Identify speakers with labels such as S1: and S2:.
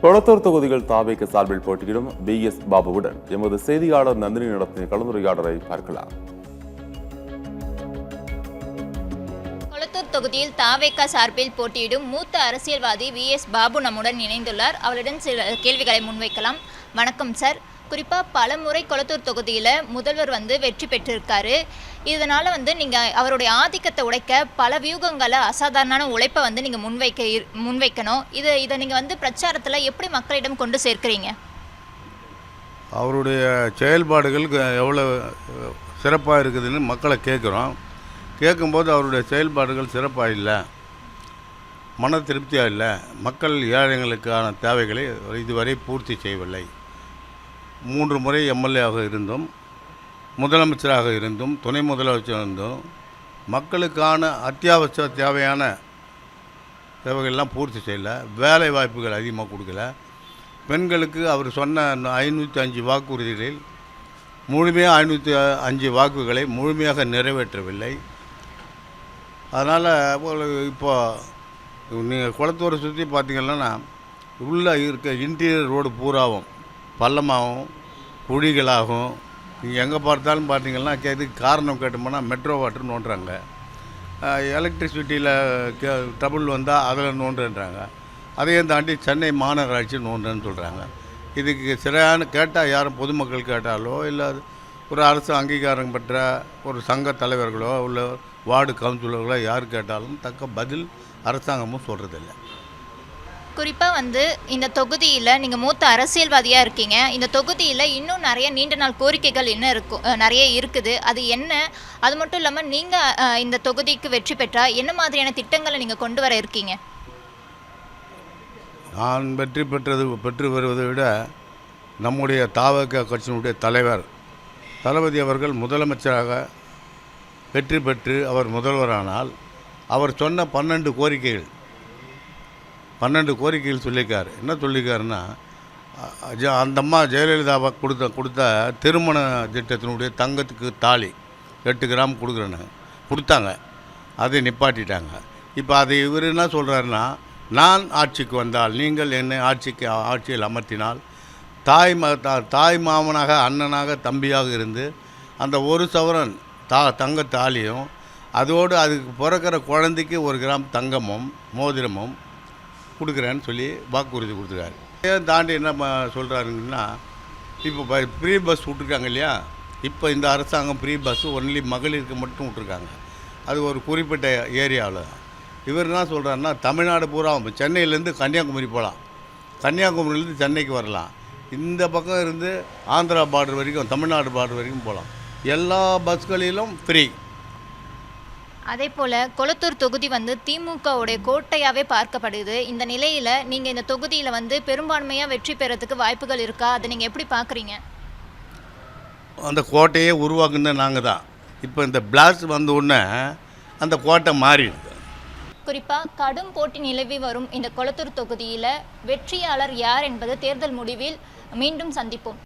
S1: கொளத்தூர் தொகுதியில் தாவேக சார்பில் போட்டியிடும் BS பாபுவுடன் எமது செய்தியாளர் நந்தினி நடத்திய கலந்துரையாடலை பார்க்கலாம்.
S2: கொளத்தூர் தொகுதியில் தாவேக சார்பில் போட்டியிடும் மூத்த அரசியல்வாதி VS பாபு நம்முடன் இணைந்துள்ளார். அவருடன் சில கேள்விகளை முன்வைக்கலாம். வணக்கம் சார். குறிப்பாக பல முறை கொளத்தூர் தொகுதியில் முதல்வர் வெற்றி பெற்றிருக்காரு. இதனால் நீங்கள் அவருடைய ஆதிக்கத்தை உடைக்க பல வியூகங்களை அசாதாரண உழைப்பை நீங்கள் முன்வைக்கணும். இதை நீங்கள் பிரச்சாரத்தில் எப்படி மக்களிடம் கொண்டு சேர்க்கிறீங்க?
S3: அவருடைய செயல்பாடுகள் எவ்வளோ சிறப்பாக இருக்குதுன்னு மக்களை கேட்குறோம். கேட்கும்போது அவருடைய செயல்பாடுகள் சிறப்பாக இல்லை, மன திருப்தியாக இல்லை. மக்கள் ஏழைகளுக்கான தேவைகளை இதுவரை பூர்த்தி செய்யவில்லை. 3 முறை எம்எல்ஏவாக இருந்தும், முதலமைச்சராக இருந்தும், துணை முதலமைச்சர் இருந்தும் மக்களுக்கான அத்தியாவசிய தேவையான தேவைகள்லாம் பூர்த்தி செய்யலை. வேலை வாய்ப்புகள் அதிகமாக கொடுக்கல. பெண்களுக்கு அவர் சொன்ன 505 வாக்குறுதிகளில் முழுமையாக 505 வாக்குகளை முழுமையாக நிறைவேற்றவில்லை. அதனால் இப்போ நீங்கள் குளத்தூரை சுற்றி பார்த்திங்கன்னா உள்ளே இருக்க இன்டீரியர் ரோடு பூராவும் பள்ளமாகவும் குழிகளாகவும், நீங்கள் எங்கே பார்த்தாலும் பார்த்தீங்கன்னா இதுக்கு காரணம் கேட்டோம்னா மெட்ரோ வாட்டர் நோண்டுறாங்க, எலக்ட்ரிசிட்டியில் ட்ரபுள் வந்தால் அதில் நோண்டுன்றாங்க, அதையும் தாண்டி சென்னை மாநகராட்சி நோண்டுன்னு சொல்கிறாங்க. இதுக்கு சரியான கேட்டால் யாரும் பொதுமக்கள் கேட்டாலோ இல்லை ஒரு அரசு அங்கீகாரம் பெற்ற ஒரு சங்க தலைவர்களோ உள்ள வார்டு கவுன்சிலர்களோ யார் கேட்டாலும் தக்க பதில் அரசாங்கமும் சொல்கிறதில்லை.
S2: குறிப்பாக இந்த தொகுதியில் நீங்கள் மூத்த அரசியல்வாதியாக இருக்கீங்க. இந்த தொகுதியில் இன்னும் நிறைய நீண்ட நாள் கோரிக்கைகள் நிறைய இருக்குது. அது என்ன? அது மட்டும் இல்லாமல் நீங்கள் இந்த தொகுதிக்கு வெற்றி பெற்றால் என்ன மாதிரியான திட்டங்களை நீங்கள் கொண்டு வர இருக்கீங்க?
S3: நான் பெற்று வருவதை விட நம்முடைய தாவக கட்சியினுடைய தலைவர் தளபதி அவர்கள் முதலமைச்சராக வெற்றி பெற்று அவர் முதல்வரானால் அவர் சொன்ன 12 கோரிக்கைகள் சொல்லியிருக்காரு. என்ன சொல்லியிருக்காருன்னா, அந்த அம்மா ஜெயலலிதாவை கொடுத்த திருமண திட்டத்தினுடைய தங்கத்துக்கு தாலி 8 கிராம் கொடுத்தாங்க, அதை நிப்பாட்டிட்டாங்க. இப்போ அதை இவர் என்ன சொல்கிறாருன்னா, நான் ஆட்சிக்கு வந்தால், நீங்கள் என்னை ஆட்சியில் அமர்த்தினால் தாய் மாமனாக அண்ணனாக தம்பியாக இருந்து அந்த 1 சவரன் தங்க தாலியும் அதோடு அதுக்கு பிறக்கிற குழந்தைக்கு 1 கிராம் தங்கமும் மோதிரமும் கொடுக்குறேன்னு சொல்லி வாக்குறுதி கொடுத்துருக்காரு. ஏன் தாண்டி என்ன சொல்கிறாருங்கன்னா, இப்போ ஃப்ரீ பஸ் விட்ருக்காங்க இல்லையா, இப்போ இந்த அரசாங்கம் ஃப்ரீ பஸ்ஸு ஒன்லி மகளிருக்கு மட்டும் விட்ருக்காங்க. அது ஒரு குறிப்பிட்ட ஏரியாவில். இவர் என்ன சொல்கிறாருன்னா, தமிழ்நாடு பூரா சென்னையிலேருந்து கன்னியாகுமரி போகலாம், கன்னியாகுமரியிலேருந்து சென்னைக்கு வரலாம், இந்த பக்கம் இருந்து ஆந்திரா பார்டர் வரைக்கும் தமிழ்நாடு பார்டர் வரைக்கும் போகலாம், எல்லா பஸ்களிலும் ஃப்ரீ.
S2: அதே போல் கொளத்தூர் தொகுதி திமுகவுடைய கோட்டையாகவே பார்க்கப்படுது. இந்த நிலையில் நீங்கள் இந்த தொகுதியில் பெரும்பான்மையாக வெற்றி பெறத்துக்கு வாய்ப்புகள் இருக்கா? அதை நீங்கள் எப்படி பார்க்குறீங்க?
S3: அந்த கோட்டையே உருவாக்குன நாங்கள் தான். இப்போ இந்த பிளாஸ்ட் வந்த உடனே அந்த கோட்டை மாறிடுது.
S2: குறிப்பாக கடும் போட்டி நிலவி வரும் இந்த கொளத்தூர் தொகுதியில் வெற்றியாளர் யார் என்பது தேர்தல் முடிவில் மீண்டும் சந்திப்போம்.